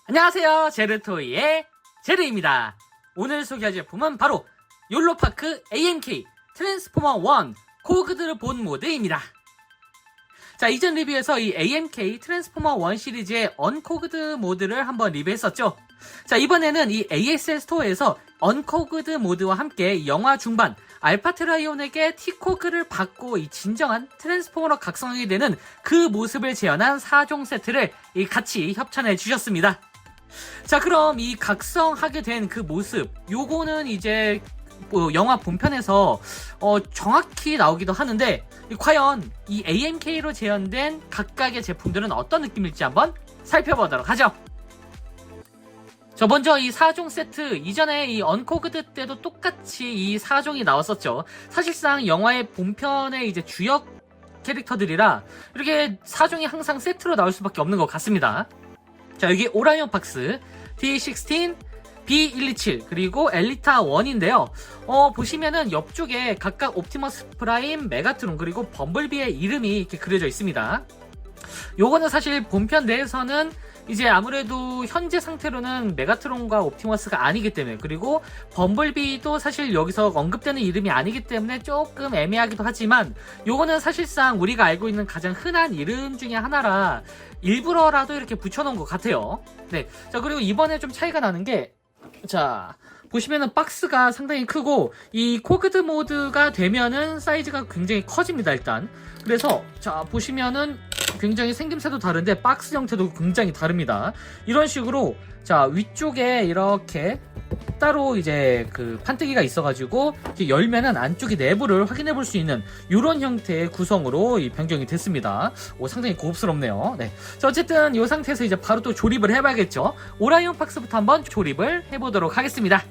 안녕하세요, 제르토이의 제르입니다. 오늘 소개할 제품은 바로 욜로파크 AMK 트랜스포머 1 코그드 본 모드입니다. 자, 이전 리뷰에서 이 AMK 트랜스포머 1 시리즈의 언코그드 모드를 한번 리뷰했었죠. 자, 이번에는 이 ASL 스토어에서 언코그드 모드와 함께 영화 중반 알파트라이온에게 T코그를 받고 이 진정한 트랜스포머로 각성하게 되는 그 모습을 재현한 4종 세트를 같이 협찬해 주셨습니다. 자, 그럼 이 각성하게 된 그 모습, 요거는 이제 영화 본편에서 정확히 나오기도 하는데, 과연 이 AMK로 재현된 각각의 제품들은 어떤 느낌일지 한번 살펴보도록 하죠. 저 먼저 이 4종 세트, 이전에 이 언코그드 때도 똑같이 이 4종이 나왔었죠. 사실상 영화의 본편의 이제 주역 캐릭터들이라 이렇게 4종이 항상 세트로 나올 수밖에 없는 것 같습니다. 자, 여기 오라이온 박스, D16, B127, 그리고 엘리타 1인데요. 보시면은 옆쪽에 각각 옵티머스 프라임, 메가트론, 그리고 범블비의 이름이 이렇게 그려져 있습니다. 요거는 사실 본편 내에서는 이제 아무래도 현재 상태로는 메가트론과 옵티머스가 아니기 때문에, 그리고 범블비도 사실 여기서 언급되는 이름이 아니기 때문에 조금 애매하기도 하지만, 요거는 사실상 우리가 알고 있는 가장 흔한 이름 중에 하나라 일부러라도 이렇게 붙여놓은 것 같아요. 네. 자, 그리고 이번에 좀 차이가 나는 게, 자, 보시면은 박스가 상당히 크고, 이 코그드 모드가 되면은 사이즈가 굉장히 커집니다, 일단. 그래서, 자, 보시면은 굉장히 생김새도 다른데 박스 형태도 굉장히 다릅니다. 이런 식으로, 자, 위쪽에 이렇게 따로 이제 그 판때기가 있어가지고 이렇게 열면은 안쪽의 내부를 확인해 볼 수 있는 이런 형태의 구성으로 변경이 됐습니다. 상당히 고급스럽네요. 네. 자, 어쨌든 이 상태에서 이제 바로 또 조립을 해봐야겠죠. 오라이온 박스부터 한번 조립을 해보도록 하겠습니다.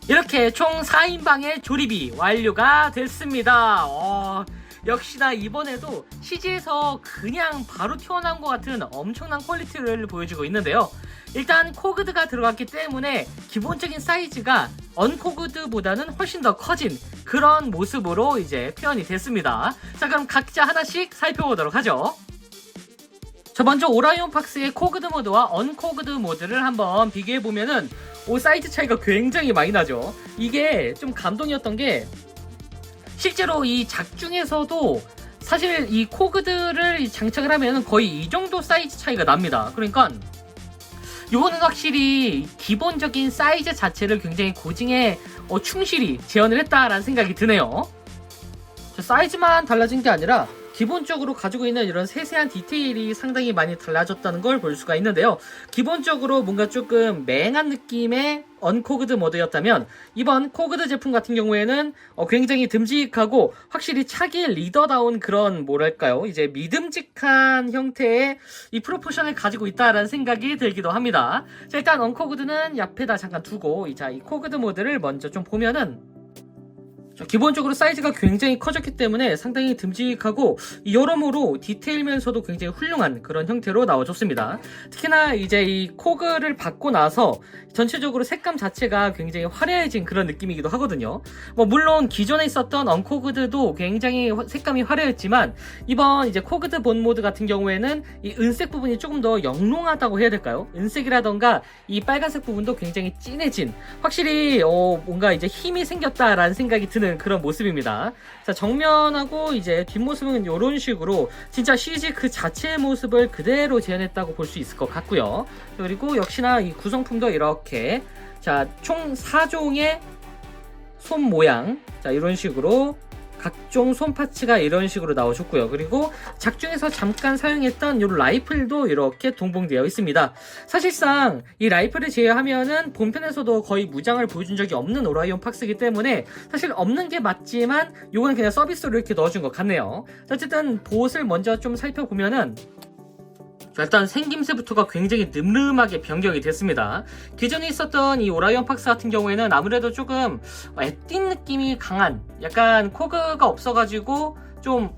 이렇게 총 4인방의 조립이 완료가 됐습니다. 역시나 이번에도 CG에서 그냥 바로 튀어나온 것 같은 엄청난 퀄리티를 보여주고 있는데요. 일단 코그드가 들어갔기 때문에 기본적인 사이즈가 언코그드보다는 훨씬 더 커진 그런 모습으로 이제 표현이 됐습니다. 자, 그럼 각자 하나씩 살펴보도록 하죠. 자, 먼저 오라이온 박스의 코그드 모드와 언코그드 모드를 한번 비교해보면은 사이즈 차이가 굉장히 많이 나죠. 이게 좀 감동이었던 게 실제로 이 작중에서도 사실 이 코그드를 장착을 하면 거의 이 정도 사이즈 차이가 납니다. 그러니까 요거는 확실히 기본적인 사이즈 자체를 굉장히 고증에 충실히 재현을 했다라는 생각이 드네요. 사이즈만 달라진 게 아니라 기본적으로 가지고 있는 이런 세세한 디테일이 상당히 많이 달라졌다는 걸 볼 수가 있는데요. 기본적으로 뭔가 조금 맹한 느낌의 언코그드 모드였다면 이번 코그드 제품 같은 경우에는 굉장히 듬직하고 확실히 차기 리더다운 그런 뭐랄까요, 이제 믿음직한 형태의 이 프로포션을 가지고 있다라는 생각이 들기도 합니다. 자, 일단 언코그드는 옆에다 잠깐 두고 이 코그드 모드를 먼저 좀 보면은 기본적으로 사이즈가 굉장히 커졌기 때문에 상당히 듬직하고 여러모로 디테일면서도 굉장히 훌륭한 그런 형태로 나와줬습니다. 특히나 이제 이 코그를 받고 나서 전체적으로 색감 자체가 굉장히 화려해진 그런 느낌이기도 하거든요. 물론 기존에 있었던 언코그드도 굉장히 색감이 화려했지만 이번 이제 코그드 본 모드 같은 경우에는 이 은색 부분이 조금 더 영롱하다고 해야 될까요? 은색이라던가 이 빨간색 부분도 굉장히 진해진, 확실히 뭔가 이제 힘이 생겼다라는 생각이 드는 그런 모습입니다. 자, 정면하고 이제 뒷모습은 이런 식으로 진짜 CG 그 자체의 모습을 그대로 재현했다고 볼 수 있을 것 같고요. 그리고 역시나 이 구성품도 이렇게 총 4종의 손 모양, 이런 식으로 각종 손 파츠가 이런 식으로 나와줬고요. 그리고 작중에서 잠깐 사용했던 이 라이플도 이렇게 동봉되어 있습니다. 사실상 이 라이플을 제외하면은 본편에서도 거의 무장을 보여준 적이 없는 오라이온 박스이기 때문에 사실 없는 게 맞지만 요거는 그냥 서비스로 이렇게 넣어준 것 같네요. 어쨌든 보옷을 먼저 좀 살펴보면은 일단 생김새부터가 굉장히 늠름하게 변경이 됐습니다. 기존에 있었던 이 오라이온 박스 같은 경우에는 아무래도 조금 애띤 느낌이 강한, 약간 코그가 없어가지고 좀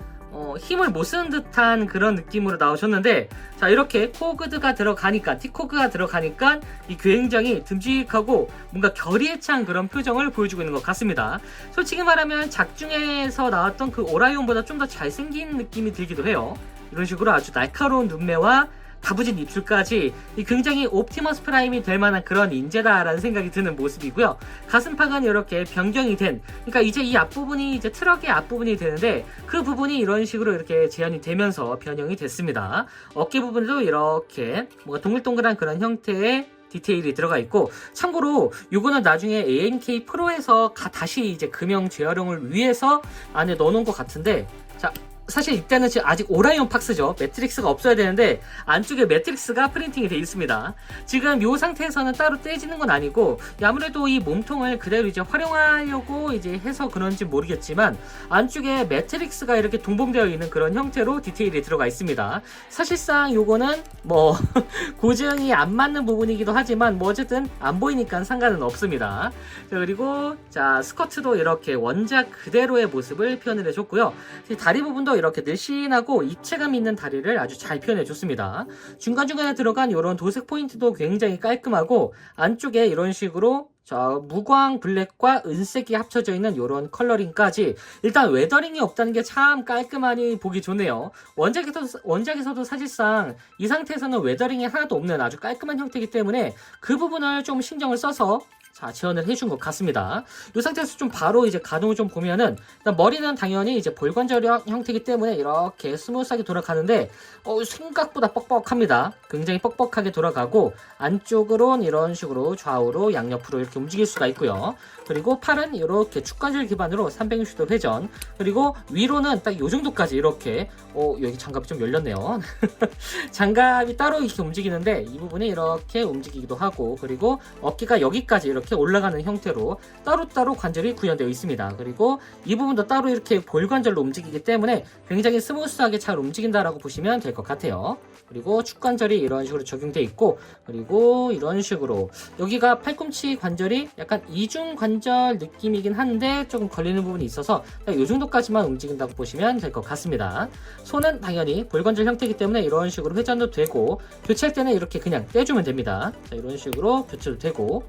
힘을 못 쓰는 듯한 그런 느낌으로 나오셨는데, 자, 이렇게 코그드가 들어가니까, T코그가 들어가니까 이 굉장히 듬직하고 뭔가 결의에 찬 그런 표정을 보여주고 있는 것 같습니다. 솔직히 말하면 작중에서 나왔던 그 오라이온보다 좀 더 잘생긴 느낌이 들기도 해요. 이런 식으로 아주 날카로운 눈매와 다부진 입술까지 굉장히 옵티머스 프라임이 될 만한 그런 인재다라는 생각이 드는 모습이고요. 가슴팍은 이렇게 변경이 된, 그러니까 이제 이 앞부분이 이제 트럭의 앞부분이 되는데 그 부분이 이런 식으로 이렇게 재현이 되면서 변형이 됐습니다. 어깨 부분도 이렇게 뭔가 동글동글한 그런 형태의 디테일이 들어가 있고, 참고로 요거는 나중에 AMK 프로에서 다시 이제 금형 재활용을 위해서 안에 넣어놓은 것 같은데, 자, 사실 이때는 지금 아직 오라이온 박스죠. 매트릭스가 없어야 되는데 안쪽에 매트릭스가 프린팅이 되어 있습니다. 지금 이 상태에서는 따로 떼지는 건 아니고 아무래도 이 몸통을 그대로 이제 활용하려고 이제 해서 그런지 모르겠지만 안쪽에 매트릭스가 이렇게 동봉되어 있는 그런 형태로 디테일이 들어가 있습니다. 사실상 요거는 고증이 안 맞는 부분이기도 하지만 어쨌든 안 보이니까 상관은 없습니다. 자, 그리고 스커트도 이렇게 원작 그대로의 모습을 표현을 해줬고요. 다리 부분도 이렇게 늘씬하고 입체감 있는 다리를 아주 잘 표현해줬습니다. 중간중간에 들어간 이런 도색 포인트도 굉장히 깔끔하고, 안쪽에 이런 식으로 무광 블랙과 은색이 합쳐져 있는 이런 컬러링까지, 일단 웨더링이 없다는 게 참 깔끔하니 보기 좋네요. 원작에서도 사실상 이 상태에서는 웨더링이 하나도 없는 아주 깔끔한 형태이기 때문에 그 부분을 좀 신경을 써서 재현을 해준 것 같습니다. 이 상태에서 좀 바로 이제 가동을 좀 보면은, 일단 머리는 당연히 이제 볼관절 형태이기 때문에 이렇게 스무스하게 돌아가는데, 생각보다 뻑뻑합니다. 굉장히 뻑뻑하게 돌아가고, 안쪽으로는 이런 식으로 좌우로 양옆으로 이렇게 움직일 수가 있고요. 그리고 팔은 이렇게 축관절 기반으로 360도 회전, 그리고 위로는 딱 이 정도까지 이렇게, 여기 장갑이 좀 열렸네요. 장갑이 따로 이렇게 움직이는데 이 부분이 이렇게 움직이기도 하고, 그리고 어깨가 여기까지 이렇게 올라가는 형태로 따로따로 관절이 구현되어 있습니다. 그리고 이 부분도 따로 이렇게 볼관절로 움직이기 때문에 굉장히 스무스하게 잘 움직인다라고 보시면 될 것 같아요. 그리고 축관절이 이런 식으로 적용되어 있고, 그리고 이런 식으로 여기가 팔꿈치 관절이 약간 이중 관절 느낌이긴 한데 조금 걸리는 부분이 있어서 이 정도까지만 움직인다고 보시면 될 것 같습니다. 손은 당연히 볼관절 형태이기 때문에 이런 식으로 회전도 되고, 교체할 때는 이렇게 그냥 떼주면 됩니다. 이런 식으로 교체도 되고,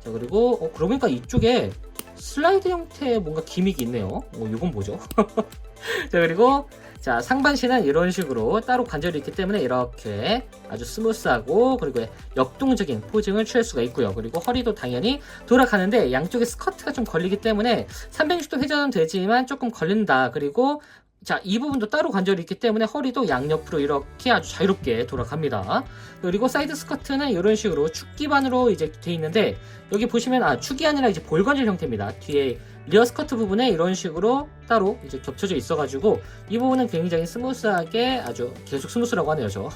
그리고 그러고 보니까 이쪽에 슬라이드 형태의 뭔가 기믹이 있네요. 이건 뭐죠? 자, 그리고 자, 상반신은 이런 식으로 따로 관절이 있기 때문에 이렇게 아주 스무스하고 그리고 역동적인 포징을 취할 수가 있고요. 그리고 허리도 당연히 돌아가는데 양쪽에 스커트가 좀 걸리기 때문에 360도 회전은 되지만 조금 걸린다. 그리고 자, 이 부분도 따로 관절이 있기 때문에 허리도 양옆으로 이렇게 아주 자유롭게 돌아갑니다. 그리고 사이드 스커트는 이런 식으로 축 기반으로 이제 돼 있는데 여기 보시면 축이 아니라 이제 볼 관절 형태입니다. 뒤에 리어 스커트 부분에 이런 식으로 따로 이제 겹쳐져 있어가지고 이 부분은 굉장히 스무스하게 아주 계속 스무스라고 하네요, 저.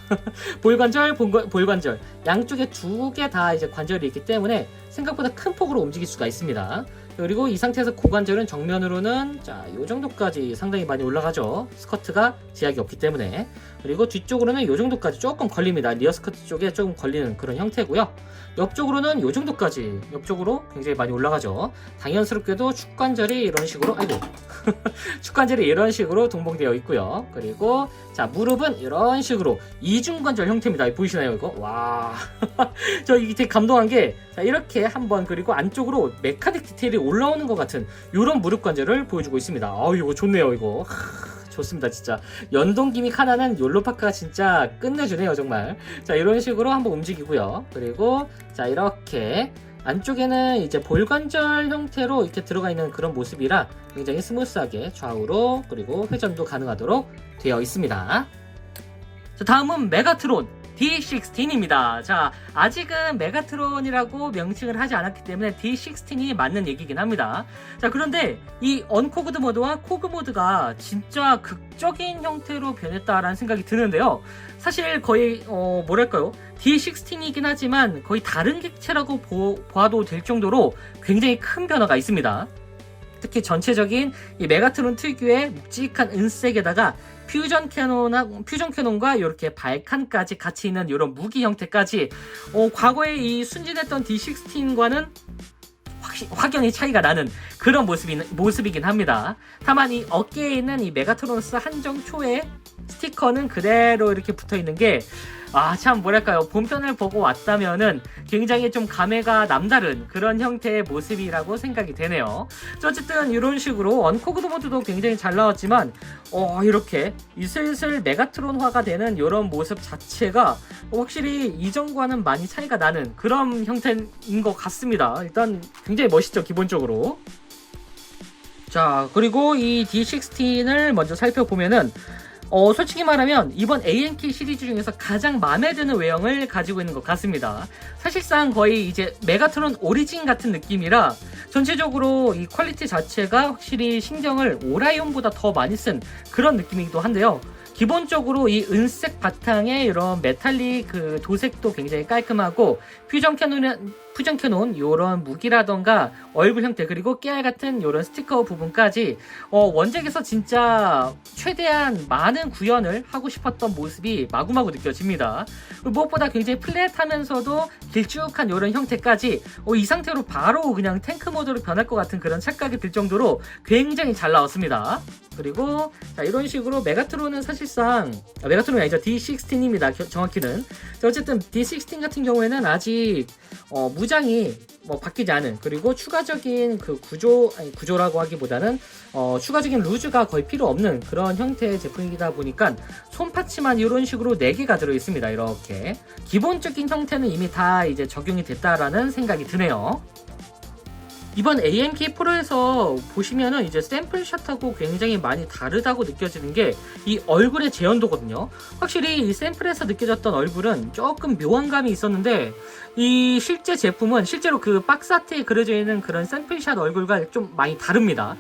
볼관절, 볼관절 양쪽에 두 개 다 이제 관절이 있기 때문에 생각보다 큰 폭으로 움직일 수가 있습니다. 그리고 이 상태에서 고관절은 정면으로는 자, 요 정도까지 상당히 많이 올라가죠. 스커트가 제약이 없기 때문에. 그리고 뒤쪽으로는 요 정도까지 조금 걸립니다. 리어 스커트 쪽에 조금 걸리는 그런 형태고요. 옆쪽으로는 요 정도까지 옆쪽으로 굉장히 많이 올라가죠. 당연스럽게도 축관절이 이런 식으로 아이고 축관절이 이런 식으로 동봉되어 있고요. 그리고 자, 무릎은 이런 식으로 이중관절 형태입니다. 보이시나요 이거? 와, 저 이게 되게 감동한 게 자, 이렇게 한번 그리고 안쪽으로 메카닉 디테일이 올라오는 것 같은 이런 무릎 관절을 보여주고 있습니다. 이거 좋네요 이거. 좋습니다 진짜. 연동 기믹 하나는 욜로파크가 진짜 끝내주네요 정말. 자, 이런 식으로 한번 움직이고요. 그리고 자, 이렇게 안쪽에는 이제 볼관절 형태로 이렇게 들어가 있는 그런 모습이라 굉장히 스무스하게 좌우로 그리고 회전도 가능하도록 되어 있습니다. 자, 다음은 메가트론 D16입니다. 자, 아직은 메가트론이라고 명칭을 하지 않았기 때문에 D16이 맞는 얘기긴 합니다. 자, 그런데 이 언코그드 모드와 코그 모드가 진짜 극적인 형태로 변했다라는 생각이 드는데요. 사실 거의 뭐랄까요, D16이긴 하지만 거의 다른 객체라고 봐도 될 정도로 굉장히 큰 변화가 있습니다. 특히 전체적인 이 메가트론 특유의 묵직한 은색에다가 퓨전 캐논과 이렇게 발칸까지 같이 있는 이런 무기 형태까지 과거에 이 순진했던 D16과는 확연히 차이가 나는 그런 모습이긴 합니다. 다만 이 어깨에 있는 이 메가트로너스 한정 초의 스티커는 그대로 이렇게 붙어있는 게 참 뭐랄까요, 본편을 보고 왔다면은 굉장히 좀 감회가 남다른 그런 형태의 모습이라고 생각이 되네요. 어쨌든 이런 식으로 언코그드 모드도 굉장히 잘 나왔지만 이렇게 슬슬 메가트론화가 되는 이런 모습 자체가 확실히 이전과는 많이 차이가 나는 그런 형태인 것 같습니다. 일단 굉장히 멋있죠 기본적으로. 자, 그리고 이 D16을 먼저 살펴보면은 솔직히 말하면 이번 ANK 시리즈 중에서 가장 마음에 드는 외형을 가지고 있는 것 같습니다. 사실상 거의 이제 메가트론 오리진 같은 느낌이라 전체적으로 이 퀄리티 자체가 확실히 신경을 오라이온보다 더 많이 쓴 그런 느낌이기도 한데요. 기본적으로 이 은색 바탕에 이런 메탈릭 그 도색도 굉장히 깔끔하고 퓨전 캐논 요런 무기라던가 얼굴 형태 그리고 깨알 같은 요런 스티커 부분까지 원작에서 진짜 최대한 많은 구현을 하고 싶었던 모습이 마구마구 느껴집니다. 무엇보다 굉장히 플랫하면서도 길쭉한 요런 형태까지 이 상태로 바로 그냥 탱크 모드로 변할 것 같은 그런 착각이 들 정도로 굉장히 잘 나왔습니다. 그리고 자, 이런 식으로 메가트론은 사실상 메가트론이 아니죠, D16입니다 정확히는. 자, 어쨌든 D16 같은 경우에는 아직 무장이 바뀌지 않은, 그리고 추가적인 그 구조라고 하기보다는 추가적인 루즈가 거의 필요 없는 그런 형태의 제품이다 보니까 손파츠만 이런 식으로 4개가 들어있습니다. 이렇게 기본적인 형태는 이미 다 이제 적용이 됐다라는 생각이 드네요. 이번 AMK 프로에서 보시면은 이제 샘플샷하고 굉장히 많이 다르다고 느껴지는 게 이 얼굴의 재현도거든요. 확실히 이 샘플에서 느껴졌던 얼굴은 조금 묘한 감이 있었는데 이 실제 제품은 실제로 그 박스 아트에 그려져 있는 그런 샘플샷 얼굴과 좀 많이 다릅니다.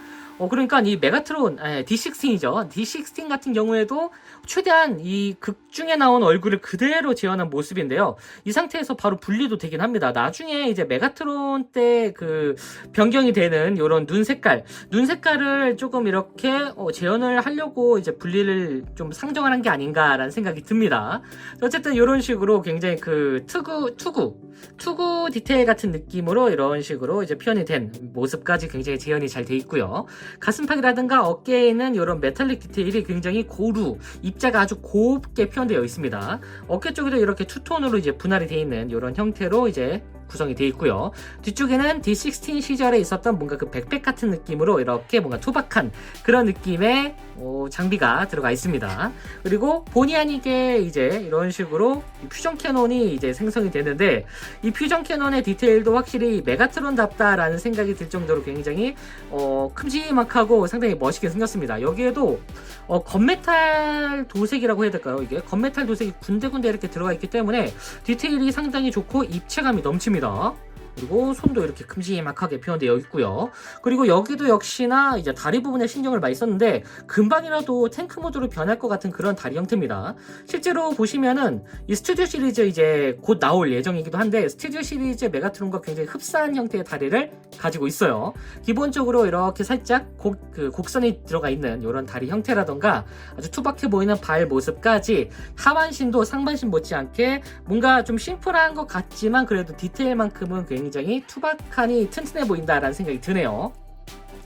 그러니까 이 메가트론 D16이죠. D16 같은 경우에도 최대한 이 극 중에 나온 얼굴을 그대로 재현한 모습인데요. 이 상태에서 바로 분리도 되긴 합니다. 나중에 이제 메가트론 때 그 변경이 되는 이런 눈 색깔을 조금 이렇게 재현을 하려고 이제 분리를 좀 상정을 한 게 아닌가라는 생각이 듭니다. 어쨌든 이런 식으로 굉장히 그 투구 디테일 같은 느낌으로 이런 식으로 이제 표현이 된 모습까지 굉장히 재현이 잘 돼 있고요. 가슴팍이라든가 어깨에 있는 이런 메탈릭 디테일이 굉장히 고루, 입자가 아주 곱게 표현되어 있습니다. 어깨 쪽에도 이렇게 투톤으로 이제 분할이 되어 있는 이런 형태로 이제 구성이 되어 있고요. 뒤쪽에는 D16 시절에 있었던 뭔가 그 백팩 같은 느낌으로 이렇게 뭔가 투박한 그런 느낌의 장비가 들어가 있습니다. 그리고 본의 아니게 이제 이런 식으로 퓨전 캐논이 이제 생성이 되는데, 이 퓨전 캐논의 디테일도 확실히 메가트론답다라는 생각이 들 정도로 굉장히 큼지막하고 상당히 멋있게 생겼습니다. 여기에도 건메탈 도색이라고 해야 될까요? 이게 건메탈 도색이 군데군데 이렇게 들어가 있기 때문에 디테일이 상당히 좋고 입체감이 넘칩니다. 그리고 손도 이렇게 큼지막하게 표현되어 있고요. 그리고 여기도 역시나 이제 다리 부분에 신경을 많이 썼는데, 금방이라도 탱크 모드로 변할 것 같은 그런 다리 형태입니다. 실제로 보시면은 이 스튜디오 시리즈 이제 곧 나올 예정이기도 한데, 스튜디오 시리즈 메가트론과 굉장히 흡사한 형태의 다리를 가지고 있어요. 기본적으로 이렇게 살짝 곡선이 들어가 있는 이런 다리 형태라던가 아주 투박해 보이는 발 모습까지 하반신도 상반신 못지않게 뭔가 좀 심플한 것 같지만 그래도 디테일만큼은 굉장히 투박하니 튼튼해 보인다라는 생각이 드네요.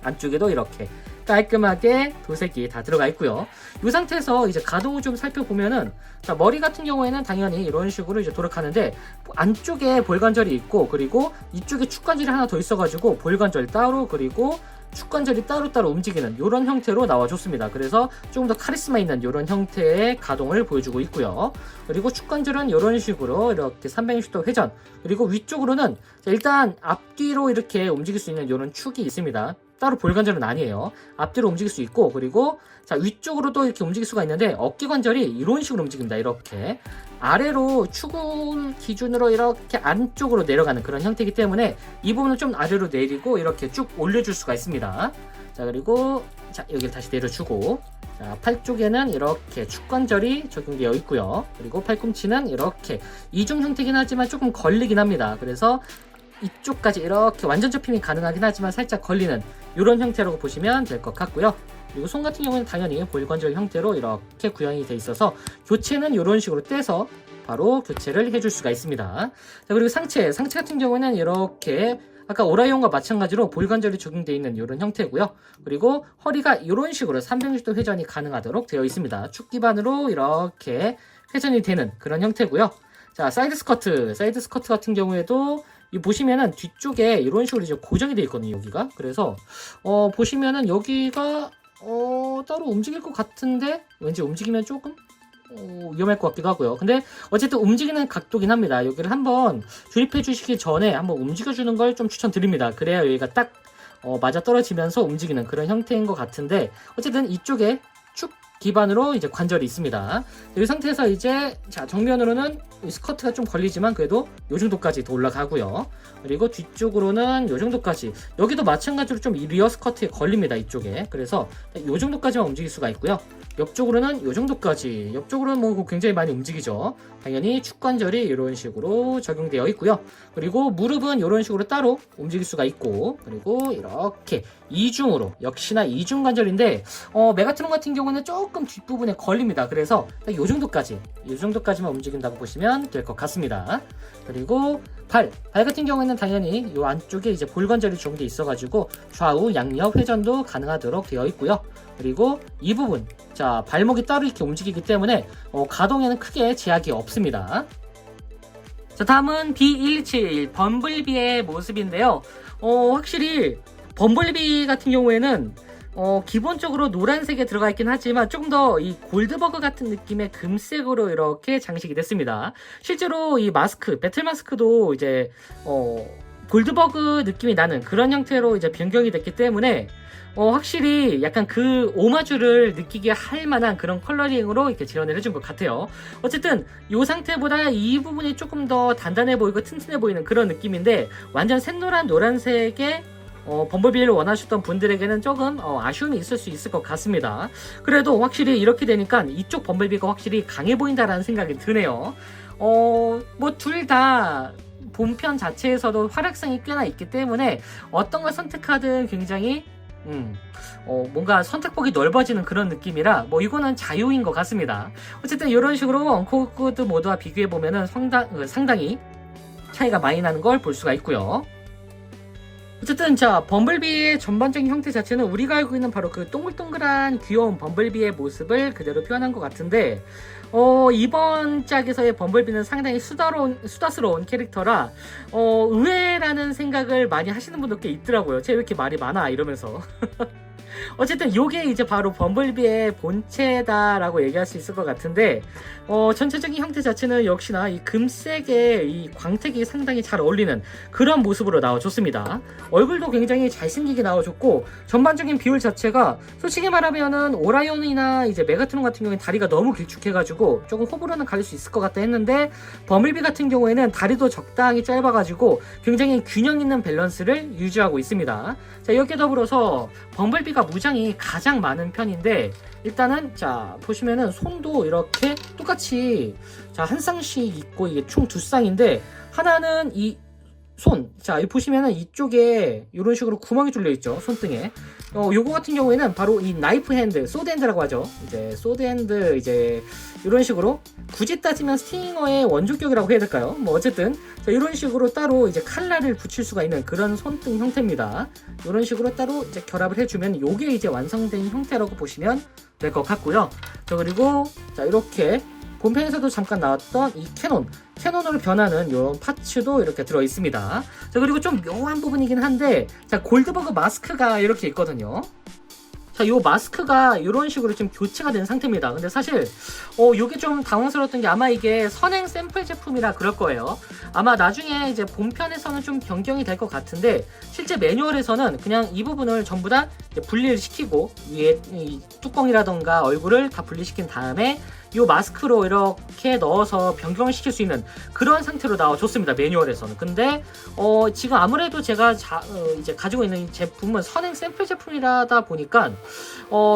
안쪽에도 이렇게 깔끔하게 도색이 다 들어가 있고요. 이 상태에서 이제 가동을 좀 살펴보면은, 자, 머리 같은 경우에는 당연히 이런 식으로 이제 도력하는데, 안쪽에 볼관절이 있고, 그리고 이쪽에 축관절이 하나 더 있어가지고 볼관절 따로, 그리고 축관절이 따로따로 움직이는 이런 형태로 나와줬습니다. 그래서 조금 더 카리스마 있는 이런 형태의 가동을 보여주고 있고요. 그리고 축관절은 이런 식으로 이렇게 360도 회전, 그리고 위쪽으로는 일단 앞뒤로 이렇게 움직일 수 있는 이런 축이 있습니다. 따로 볼관절은 아니에요. 앞뒤로 움직일 수 있고, 그리고 자, 위쪽으로도 이렇게 움직일 수가 있는데, 어깨 관절이 이런 식으로 움직입니다. 이렇게 아래로 축을 기준으로 이렇게 안쪽으로 내려가는 그런 형태이기 때문에 이 부분을 좀 아래로 내리고 이렇게 쭉 올려줄 수가 있습니다. 자, 그리고 자, 여기를 다시 내려주고, 자, 팔 쪽에는 이렇게 축관절이 적용되어 있고요. 그리고 팔꿈치는 이렇게 이중 형태긴 하지만 조금 걸리긴 합니다. 그래서 이쪽까지 이렇게 완전 접힘이 가능하긴 하지만 살짝 걸리는 이런 형태라고 보시면 될 것 같고요. 그리고 손 같은 경우는 당연히 볼관절 형태로 이렇게 구현이 되어 있어서 교체는 이런 식으로 떼서 바로 교체를 해줄 수가 있습니다. 자, 그리고 상체 같은 경우는 이렇게 아까 오라이온과 마찬가지로 볼관절이 적용되어 있는 이런 형태고요. 그리고 허리가 이런 식으로 360도 회전이 가능하도록 되어 있습니다. 축 기반으로 이렇게 회전이 되는 그런 형태고요. 자, 사이드 스커트 같은 경우에도 이 보시면은 뒤쪽에 이런 식으로 이제 고정이 되어 있거든요, 여기가. 그래서 보시면은 여기가 따로 움직일 것 같은데 왠지 움직이면 조금 위험할 것 같기도 하고요. 근데 어쨌든 움직이는 각도긴 합니다. 여기를 한번 조립해 주시기 전에 한번 움직여 주는 걸 좀 추천드립니다. 그래야 여기가 딱 맞아 떨어지면서 움직이는 그런 형태인 것 같은데, 어쨌든 이쪽에 축 기반으로 이제 관절이 있습니다. 이 상태에서 이제 자, 정면으로는 스커트가 좀 걸리지만 그래도 이 정도까지 더 올라가고요. 그리고 뒤쪽으로는 이 정도까지, 여기도 마찬가지로 좀 리어 스커트에 걸립니다, 이쪽에. 그래서 이 정도까지만 움직일 수가 있고요. 옆쪽으로는 이 정도까지, 옆쪽으로는 뭐 굉장히 많이 움직이죠. 당연히 축관절이 이런 식으로 적용되어 있고요. 그리고 무릎은 이런 식으로 따로 움직일 수가 있고, 그리고 이렇게 이중으로, 역시나 이중 관절인데 메가트론 같은 경우는 조금 뒷부분에 걸립니다. 그래서 이 정도까지만 움직인다고 보시면 될 것 같습니다. 그리고 발 같은 경우에는 당연히 이 안쪽에 이제 볼관절이 적용되어 있어가지고 좌우 양옆 회전도 가능하도록 되어 있고요. 그리고 이 부분, 자, 발목이 따로 이렇게 움직이기 때문에 가동에는 크게 제약이 없습니다. 자, 다음은 B127 범블비의 모습인데요. 확실히 범블비 같은 경우에는 기본적으로 노란색에 들어가 있긴 하지만 조금 더 이 골드버그 같은 느낌의 금색으로 이렇게 장식이 됐습니다. 실제로 이 마스크, 배틀 마스크도 이제 골드버그 느낌이 나는 그런 형태로 이제 변경이 됐기 때문에 확실히 약간 그 오마주를 느끼게 할 만한 그런 컬러링으로 이렇게 재현을 해준 것 같아요. 어쨌든 이 상태보다 이 부분이 조금 더 단단해 보이고 튼튼해 보이는 그런 느낌인데, 완전 샛노란 노란색의 범블비를 원하셨던 분들에게는 조금 아쉬움이 있을 수 있을 것 같습니다. 그래도 확실히 이렇게 되니까 이쪽 범블비가 확실히 강해 보인다라는 생각이 드네요. 뭐 둘 다 본편 자체에서도 활약상이 꽤나 있기 때문에 어떤 걸 선택하든 굉장히 뭔가 선택폭이 넓어지는 그런 느낌이라 뭐 이거는 자유인 것 같습니다. 어쨌든 이런 식으로 언코드 모드와 비교해보면은 상당히 차이가 많이 나는 걸 볼 수가 있고요. 어쨌든 자, 범블비의 전반적인 형태 자체는 우리가 알고 있는 바로 그 동글동글한 귀여운 범블비의 모습을 그대로 표현한 것 같은데, 이번 짝에서의 범블비는 상당히 수다스러운 캐릭터라 의외라는 생각을 많이 하시는 분도 꽤 있더라고요. 쟤 왜 이렇게 말이 많아 이러면서. 어쨌든 요게 이제 바로 범블비의 본체다라고 얘기할 수 있을 것 같은데, 전체적인 형태 자체는 역시나 이 금색의 이 광택이 상당히 잘 어울리는 그런 모습으로 나와줬습니다. 얼굴도 굉장히 잘생기게 나와줬고, 전반적인 비율 자체가 솔직히 말하면은 오라이온이나 이제 메가트론 같은 경우에는 다리가 너무 길쭉해가지고 조금 호불호는 가릴 수 있을 것 같다 했는데, 범블비 같은 경우에는 다리도 적당히 짧아가지고 굉장히 균형 있는 밸런스를 유지하고 있습니다. 자, 여기에 더불어서 범블비가 무장이 가장 많은 편인데, 일단은 자 보시면은 손도 이렇게 똑같이 자 한 쌍씩 있고, 이게 총 두 쌍인데 하나는 이 손, 자 이 보시면은 이쪽에 이런 식으로 구멍이 뚫려 있죠, 손등에. 요거 같은 경우에는 바로 이 나이프 핸드, 소드 핸드라고 하죠. 이제 소드 핸드, 이제 이런 식으로 굳이 따지면 스팅어의 원조격이라고 해야 될까요? 뭐 어쨌든 자, 이런 식으로 따로 이제 칼날을 붙일 수가 있는 그런 손등 형태입니다. 이런 식으로 따로 이제 결합을 해주면 요게 이제 완성된 형태라고 보시면 될 것 같고요. 자, 그리고 자 이렇게 본편에서도 잠깐 나왔던 이 캐논으로 변하는 이런 파츠도 이렇게 들어 있습니다. 자, 그리고 좀 묘한 부분이긴 한데, 자 골드버그 마스크가 이렇게 있거든요. 자, 요 마스크가 이런 식으로 지금 교체가 된 상태입니다. 근데 사실 요게 좀 당황스러웠던 게, 아마 이게 선행 샘플 제품이라 그럴 거예요. 아마 나중에 이제 본편에서는 좀 변경이 될 것 같은데, 실제 매뉴얼에서는 그냥 이 부분을 전부 다 분리를 시키고 위에 이 뚜껑이라던가 얼굴을 다 분리시킨 다음에 이 마스크로 이렇게 넣어서 변경을 시킬 수 있는 그런 상태로 나와줬습니다, 매뉴얼에서는. 근데 지금 아무래도 제가 이제 가지고 있는 이 제품은 선행 샘플 제품이라다 보니까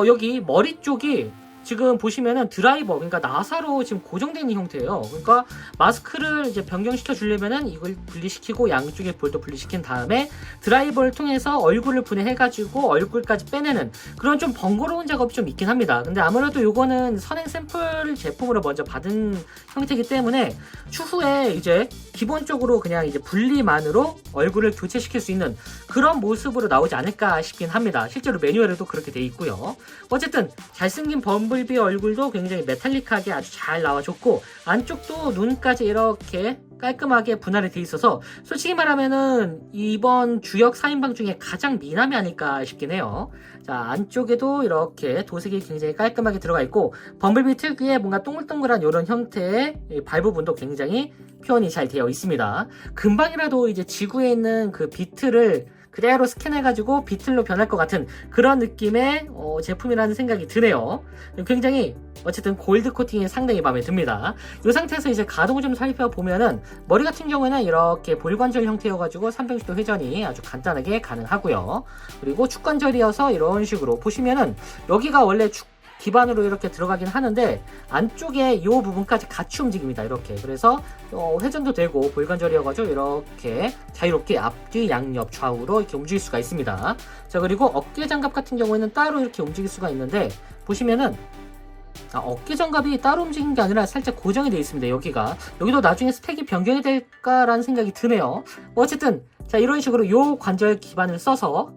여기 머리 쪽이 지금 보시면은 드라이버, 그러니까 나사로 지금 고정되어 있는 형태예요. 그러니까 마스크를 이제 변경시켜 주려면은 이걸 분리시키고 양쪽에 볼도 분리시킨 다음에 드라이버를 통해서 얼굴을 분해해가지고 얼굴까지 빼내는 그런 좀 번거로운 작업이 좀 있긴 합니다. 근데 아무래도 요거는 선행 샘플 제품으로 먼저 받은 형태이기 때문에 추후에 이제 기본적으로 그냥 이제 분리만으로 얼굴을 교체시킬 수 있는 그런 모습으로 나오지 않을까 싶긴 합니다. 실제로 매뉴얼에도 그렇게 돼 있고요. 어쨌든 잘생긴 범블비 얼굴도 굉장히 메탈릭하게 아주 잘 나와줬고, 안쪽도 눈까지 이렇게 깔끔하게 분할이 돼 있어서 솔직히 말하면은 이번 주역 4인방 중에 가장 미남이 아닐까 싶긴 해요. 자, 안쪽에도 이렇게 도색이 굉장히 깔끔하게 들어가 있고, 범블비 특유의 뭔가 동글동글한 이런 형태의 발 부분도 굉장히 표현이 잘 되어 있습니다. 금방이라도 이제 지구에 있는 그 비트를 그대로 스캔해가지고 비틀로 변할 것 같은 그런 느낌의 제품이라는 생각이 드네요. 굉장히 어쨌든 골드 코팅이 상당히 마음에 듭니다. 이 상태에서 이제 가동을 좀 살펴보면은 머리 같은 경우에는 이렇게 볼관절 형태여가지고 360도 회전이 아주 간단하게 가능하고요. 그리고 축관절이어서 이런 식으로 보시면은 여기가 원래 기반으로 이렇게 들어가긴 하는데 안쪽에 이 부분까지 같이 움직입니다. 이렇게. 그래서 회전도 되고 볼관절이어가지고 이렇게 자유롭게 앞뒤 양옆 좌우로 이렇게 움직일 수가 있습니다. 자, 그리고 어깨 장갑 같은 경우에는 따로 이렇게 움직일 수가 있는데, 보시면은 어깨 장갑이 따로 움직이는 게 아니라 살짝 고정이 되어 있습니다. 여기도 나중에 스펙이 변경이 될까라는 생각이 드네요. 어쨌든 자, 이런 식으로 이 관절 기반을 써서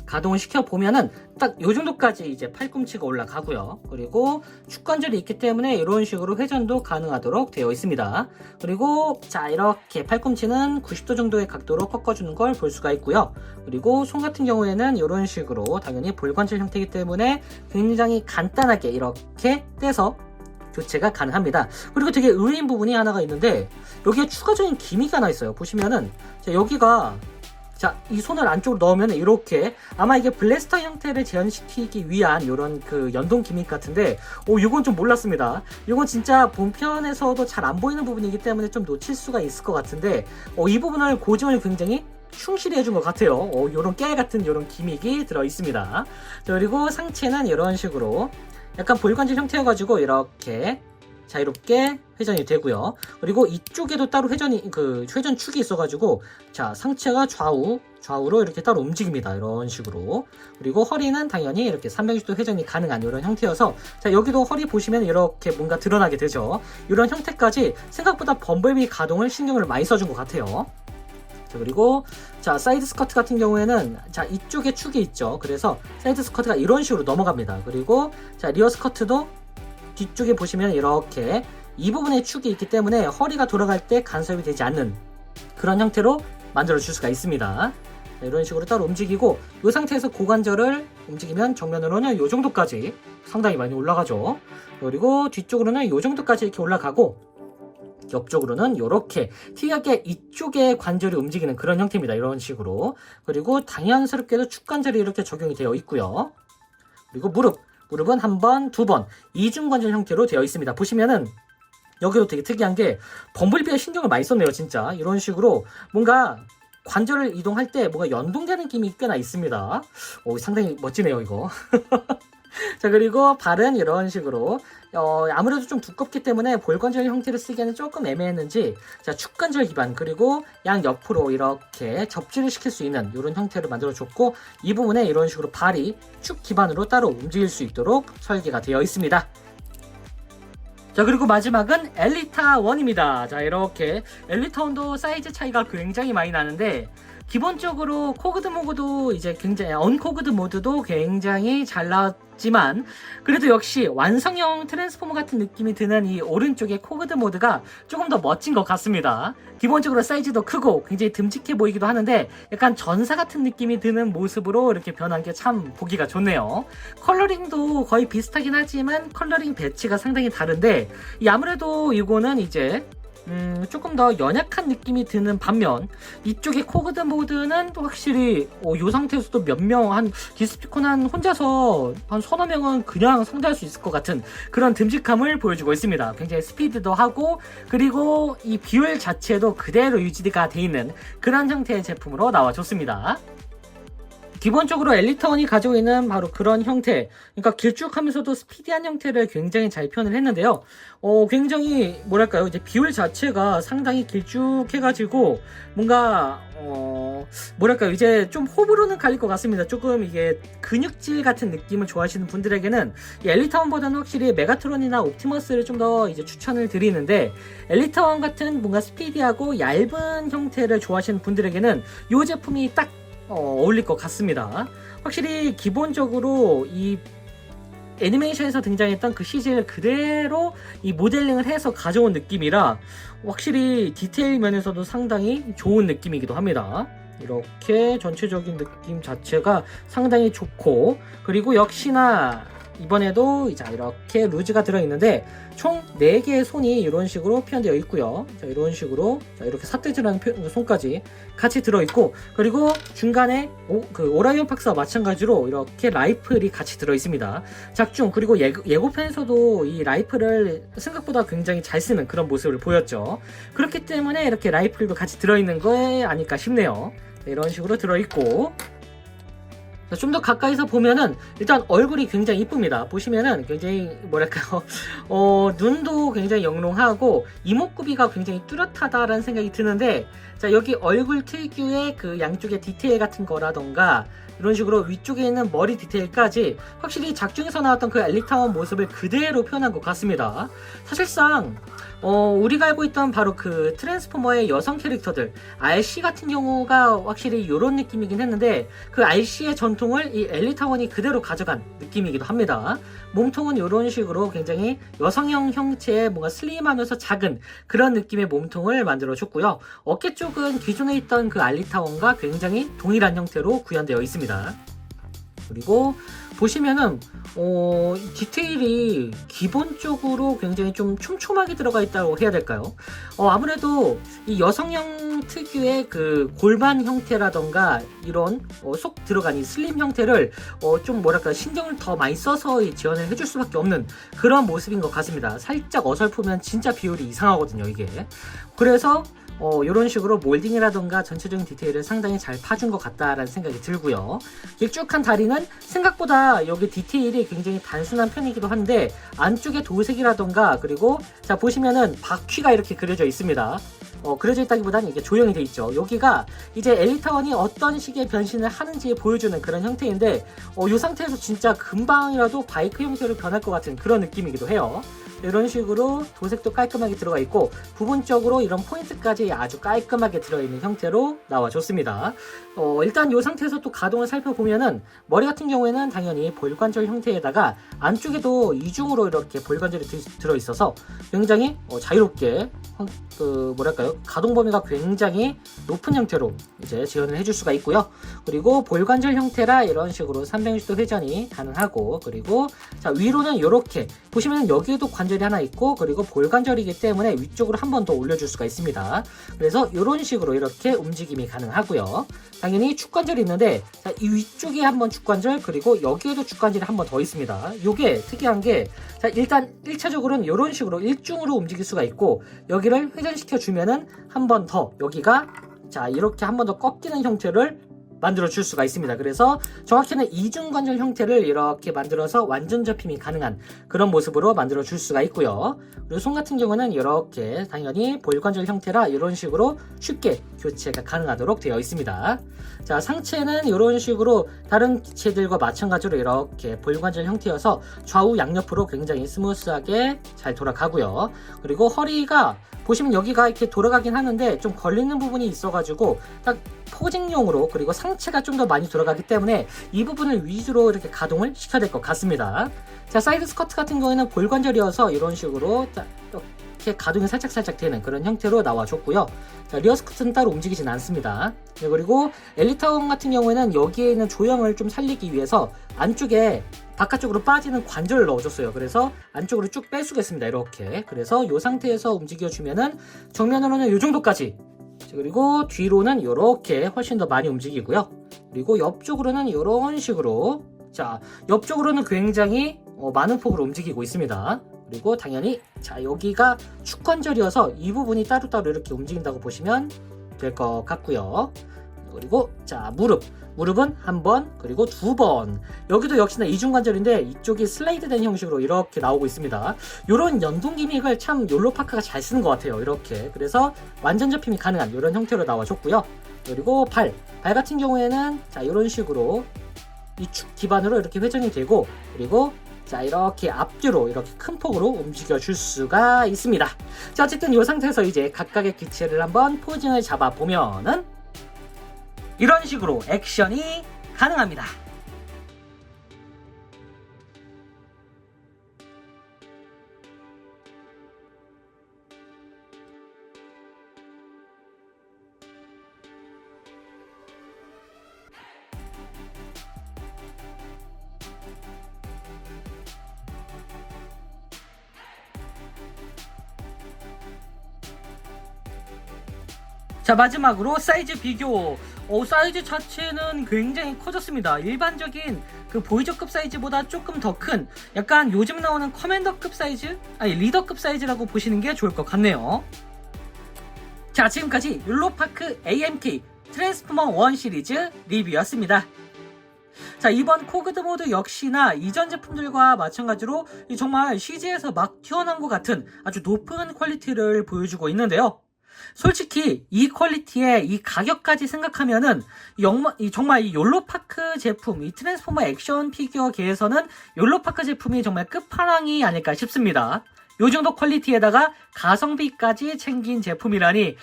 가동을 시켜보면은 딱 요 정도까지 이제 팔꿈치가 올라가고요. 그리고 축관절이 있기 때문에 이런 식으로 회전도 가능하도록 되어 있습니다. 그리고 자, 이렇게 팔꿈치는 90도 정도의 각도로 꺾어주는 걸 볼 수가 있고요. 그리고 손 같은 경우에는 이런 식으로 당연히 볼관절 형태이기 때문에 굉장히 간단하게 이렇게 떼서 교체가 가능합니다. 그리고 되게 의외인 부분이 하나가 있는데, 여기에 추가적인 기미가 하나 있어요. 보시면은 자, 여기가 자, 이 손을 안쪽으로 넣으면 이렇게, 아마 이게 블래스터 형태를 재현시키기 위한 이런 그 연동 기믹 같은데, 이건 좀 몰랐습니다. 이건 진짜 본편에서도 잘 안 보이는 부분이기 때문에 좀 놓칠 수가 있을 것 같은데, 이 부분을 고증을 굉장히 충실히 해준 것 같아요. 요런 깨알 같은 요런 기믹이 들어 있습니다. 자, 그리고 상체는 이런 식으로 약간 볼관절 형태여가지고 이렇게 자유롭게 회전이 되고요. 그리고 이쪽에도 따로 회전축이 있어가지고 자, 상체가 좌우로 이렇게 따로 움직입니다. 이런 식으로. 그리고 허리는 당연히 이렇게 360도 회전이 가능한 이런 형태여서, 자, 여기도 허리 보시면 이렇게 뭔가 드러나게 되죠. 이런 형태까지 생각보다 범블비 가동을 신경을 많이 써준 것 같아요. 자, 그리고 자, 사이드 스커트 같은 경우에는 자, 이쪽에 축이 있죠. 그래서 사이드 스커트가 이런 식으로 넘어갑니다. 그리고 자, 리어 스커트도 뒤쪽에 보시면 이렇게 이 부분에 축이 있기 때문에 허리가 돌아갈 때 간섭이 되지 않는 그런 형태로 만들어 줄 수가 있습니다. 자, 이런 식으로 따로 움직이고 이 상태에서 고관절을 움직이면 정면으로는 이 정도까지 상당히 많이 올라가죠. 그리고 뒤쪽으로는 이 정도까지 이렇게 올라가고 옆쪽으로는 이렇게 특이하게 이쪽에 관절이 움직이는 그런 형태입니다. 이런 식으로. 그리고 당연스럽게도 축관절이 이렇게 적용이 되어 있고요. 그리고 무릎은 한 번, 두 번 이중관절 형태로 되어 있습니다. 보시면은 여기도 되게 특이한 게 범블비에 신경을 많이 썼네요. 진짜 이런 식으로 뭔가 관절을 이동할 때 뭔가 연동되는 느낌이 꽤나 있습니다. 오, 상당히 멋지네요 이거. 자, 그리고 발은 이런 식으로 아무래도 좀 두껍기 때문에 볼관절 형태를 쓰기에는 조금 애매했는지 자, 축관절 기반 그리고 양 옆으로 이렇게 접지를 시킬 수 있는 이런 형태를 만들어줬고 이 부분에 이런 식으로 발이 축 기반으로 따로 움직일 수 있도록 설계가 되어 있습니다. 자, 그리고 마지막은 엘리타 1입니다. 자, 이렇게 엘리타 1도 사이즈 차이가 굉장히 많이 나는데 기본적으로 코그드 모드도 이제 굉장히 언코그드 모드도 굉장히 잘 나왔지만 그래도 역시 완성형 트랜스포머 같은 느낌이 드는 이 오른쪽의 코그드 모드가 조금 더 멋진 것 같습니다. 기본적으로 사이즈도 크고 굉장히 듬직해 보이기도 하는데 약간 전사 같은 느낌이 드는 모습으로 이렇게 변한 게 참 보기가 좋네요. 컬러링도 거의 비슷하긴 하지만 컬러링 배치가 상당히 다른데 아무래도 이거는 이제 조금 더 연약한 느낌이 드는 반면 이쪽의 코그드 모드는 또 확실히 이 상태에서도 몇 명 한 디스피코는 혼자서 한 서너 명은 그냥 상대할 수 있을 것 같은 그런 듬직함을 보여주고 있습니다. 굉장히 스피드도 하고 그리고 이 비율 자체도 그대로 유지가 돼 있는 그런 형태의 제품으로 나와줬습니다. 기본적으로 엘리타1이 가지고 있는 바로 그런 형태, 그러니까 길쭉하면서도 스피디한 형태를 굉장히 잘 표현을 했는데요. 굉장히 뭐랄까요, 이제 비율 자체가 상당히 길쭉해가지고 뭔가 뭐랄까요, 이제 좀 호불호는 갈릴 것 같습니다. 조금 이게 근육질 같은 느낌을 좋아하시는 분들에게는 이 엘리타1보다는 확실히 메가트론이나 옵티머스를 좀 더 이제 추천을 드리는데 엘리타1 같은 뭔가 스피디하고 얇은 형태를 좋아하시는 분들에게는 이 제품이 딱 어울릴 것 같습니다. 확실히 기본적으로 이 애니메이션에서 등장했던 그 CG를 그대로 이 모델링을 해서 가져온 느낌이라 확실히 디테일 면에서도 상당히 좋은 느낌이기도 합니다. 이렇게 전체적인 느낌 자체가 상당히 좋고 그리고 역시나 이번에도 이제 이렇게 루즈가 들어있는데 총 4개의 손이 이런 식으로 표현되어 있고요. 자, 이런 식으로 자, 이렇게 삿대질하는 손까지 같이 들어있고 그리고 중간에 그 오라이온 박스와 마찬가지로 이렇게 라이플이 같이 들어있습니다. 작중 그리고 예고편에서도 이 라이플을 생각보다 굉장히 잘 쓰는 그런 모습을 보였죠. 그렇기 때문에 이렇게 라이플도 같이 들어있는 거에 아닐까 싶네요. 네, 이런 식으로 들어있고 좀 더 가까이서 보면은 일단 얼굴이 굉장히 이쁩니다. 보시면은 굉장히 뭐랄까요 눈도 굉장히 영롱하고 이목구비가 굉장히 뚜렷하다라는 생각이 드는데 자, 여기 얼굴 특유의 그 양쪽의 디테일 같은 거라던가 이런 식으로 위쪽에 있는 머리 디테일까지 확실히 작중에서 나왔던 그 엘리타1 모습을 그대로 표현한 것 같습니다. 사실상 우리가 알고 있던 바로 그 트랜스포머의 여성 캐릭터들 RC 같은 경우가 확실히 이런 느낌이긴 했는데 그 RC의 전통을 이 엘리타1이 그대로 가져간 느낌이기도 합니다. 몸통은 이런 식으로 굉장히 여성형 형체의 뭔가 슬림하면서 작은 그런 느낌의 몸통을 만들어줬고요. 어깨 쪽은 기존에 있던 그 엘리타1과 굉장히 동일한 형태로 구현되어 있습니다. 그리고 보시면은 디테일이 기본적으로 굉장히 좀 촘촘하게 들어가 있다고 해야 될까요? 아무래도 이 여성형 특유의 그 골반 형태라던가 이런 속 들어간 이 슬림 형태를 좀 뭐랄까 신경을 더 많이 써서 지원을 해줄 수밖에 없는 그런 모습인 것 같습니다. 살짝 어설프면 진짜 비율이 이상하거든요 이게. 그래서 이런 식으로 몰딩이라던가 전체적인 디테일을 상당히 잘 파준 것 같다라는 생각이 들고요. 길쭉한 다리는 생각보다 여기 디테일이 굉장히 단순한 편이기도 한데 안쪽에 도색이라던가 그리고 자 보시면은 바퀴가 이렇게 그려져 있습니다. 그려져 있다기보다는 이게 조형이 돼 있죠. 여기가 이제 엘리타1이 어떤 식의 변신을 하는지 보여주는 그런 형태인데 이 상태에서 진짜 금방이라도 바이크 형태로 변할 것 같은 그런 느낌이기도 해요. 이런 식으로 도색도 깔끔하게 들어가 있고 부분적으로 이런 포인트까지 아주 깔끔하게 들어있는 형태로 나와줬습니다. 일단 이 상태에서 또 가동을 살펴보면은 머리 같은 경우에는 당연히 볼관절 형태에다가 안쪽에도 이중으로 이렇게 볼관절이 들어있어서 굉장히 자유롭게 가동 범위가 굉장히 높은 형태로 이제 지원을 해줄 수가 있고요. 그리고 볼관절 형태라 이런 식으로 360도 회전이 가능하고, 그리고 자 위로는 이렇게 보시면 여기에도 관절이 하나 있고, 그리고 볼관절이기 때문에 위쪽으로 한 번 더 올려줄 수가 있습니다. 그래서 이런 식으로 이렇게 움직임이 가능하고요. 당연히 축관절이 있는데 자, 이 위쪽에 한번 축관절, 그리고 여기에도 축관절이 한 번 더 있습니다. 이게 특이한 게 자, 일단 1차적으로는 이런 식으로 일중으로 움직일 수가 있고, 여기를 회전시켜 주면은 한 번 더 여기가 자 이렇게 한 번 더 꺾이는 형태를 만들어 줄 수가 있습니다. 그래서 정확히는 이중관절 형태를 이렇게 만들어서 완전 접힘이 가능한 그런 모습으로 만들어 줄 수가 있고요. 그리고 손 같은 경우는 이렇게 당연히 볼관절 형태라 이런 식으로 쉽게 교체가 가능하도록 되어 있습니다. 자, 상체는 이런 식으로 다른 기체들과 마찬가지로 이렇게 볼관절 형태여서 좌우 양옆으로 굉장히 스무스하게 잘 돌아가고요. 그리고 허리가 보시면 여기가 이렇게 돌아가긴 하는데 좀 걸리는 부분이 있어가지고 딱 포징용으로, 그리고 상체가 좀 더 많이 돌아가기 때문에 이 부분을 위주로 이렇게 가동을 시켜야 될 것 같습니다. 자, 사이드 스커트 같은 경우에는 볼관절이어서 이런 식으로 이렇게 가동이 살짝 되는 그런 형태로 나와줬고요. 자, 리어 스커트는 따로 움직이진 않습니다. 네, 그리고 엘리타운 같은 경우에는 여기에 있는 조형을 좀 살리기 위해서 안쪽에 바깥쪽으로 빠지는 관절을 넣어줬어요. 그래서 안쪽으로 쭉 빼주겠습니다. 이렇게. 그래서 이 상태에서 움직여주면은 정면으로는 이 정도까지, 그리고 뒤로는 이렇게 훨씬 더 많이 움직이고요. 그리고 옆쪽으로는 이런 식으로, 자, 옆쪽으로는 굉장히 많은 폭으로 움직이고 있습니다. 그리고 당연히 자 여기가 축관절이어서 이 부분이 따로따로 이렇게 움직인다고 보시면 될 것 같고요. 그리고 자 무릎은 한 번, 그리고 두 번. 여기도 역시나 이중관절인데 이쪽이 슬라이드 된 형식으로 이렇게 나오고 있습니다. 이런 연동 기믹을 참 욜로파크가 잘 쓰는 것 같아요. 이렇게. 그래서 완전 접힘이 가능한 이런 형태로 나와줬고요. 그리고 발 같은 경우에는 자 이런 식으로 이 축 기반으로 이렇게 회전이 되고, 그리고 자 이렇게 앞뒤로 이렇게 큰 폭으로 움직여 줄 수가 있습니다. 자, 어쨌든 이 상태에서 이제 각각의 기체를 한번 포징을 잡아 보면은 이런 식으로 액션이 가능합니다. 자, 마지막으로 사이즈 비교. 사이즈 자체는 굉장히 커졌습니다. 일반적인 그 보이저급 사이즈보다 조금 더 큰, 약간 요즘 나오는 커맨더급 사이즈? 아니, 리더급 사이즈라고 보시는 게 좋을 것 같네요. 자, 지금까지 욜로파크 AMK 트랜스포머 1 시리즈 리뷰였습니다. 자, 이번 코그드 모드 역시나 이전 제품들과 마찬가지로 정말 CG에서 막 튀어나온 것 같은 아주 높은 퀄리티를 보여주고 있는데요. 솔직히 이 퀄리티에 이 가격까지 생각하면은 정말 이 욜로파크 제품, 이 트랜스포머 액션 피규어계에서는 욜로파크 제품이 정말 끝판왕이 아닐까 싶습니다. 요 정도 퀄리티에다가 가성비까지 챙긴 제품이라니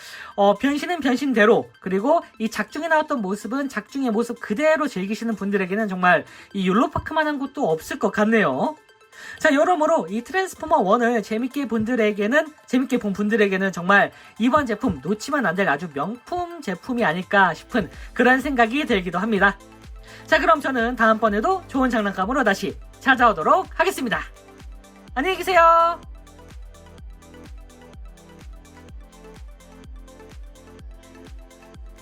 변신은 변신대로, 그리고 이 작중에 나왔던 모습은 작중의 모습 그대로 즐기시는 분들에게는 정말 이 욜로파크만한 곳도 없을 것 같네요. 자, 여러모로 이 트랜스포머 1을 재밌게 본 분들에게는 정말 이번 제품 놓치면 안 될 아주 명품 제품이 아닐까 싶은 그런 생각이 들기도 합니다. 자, 그럼 저는 다음번에도 좋은 장난감으로 다시 찾아오도록 하겠습니다. 안녕히 계세요.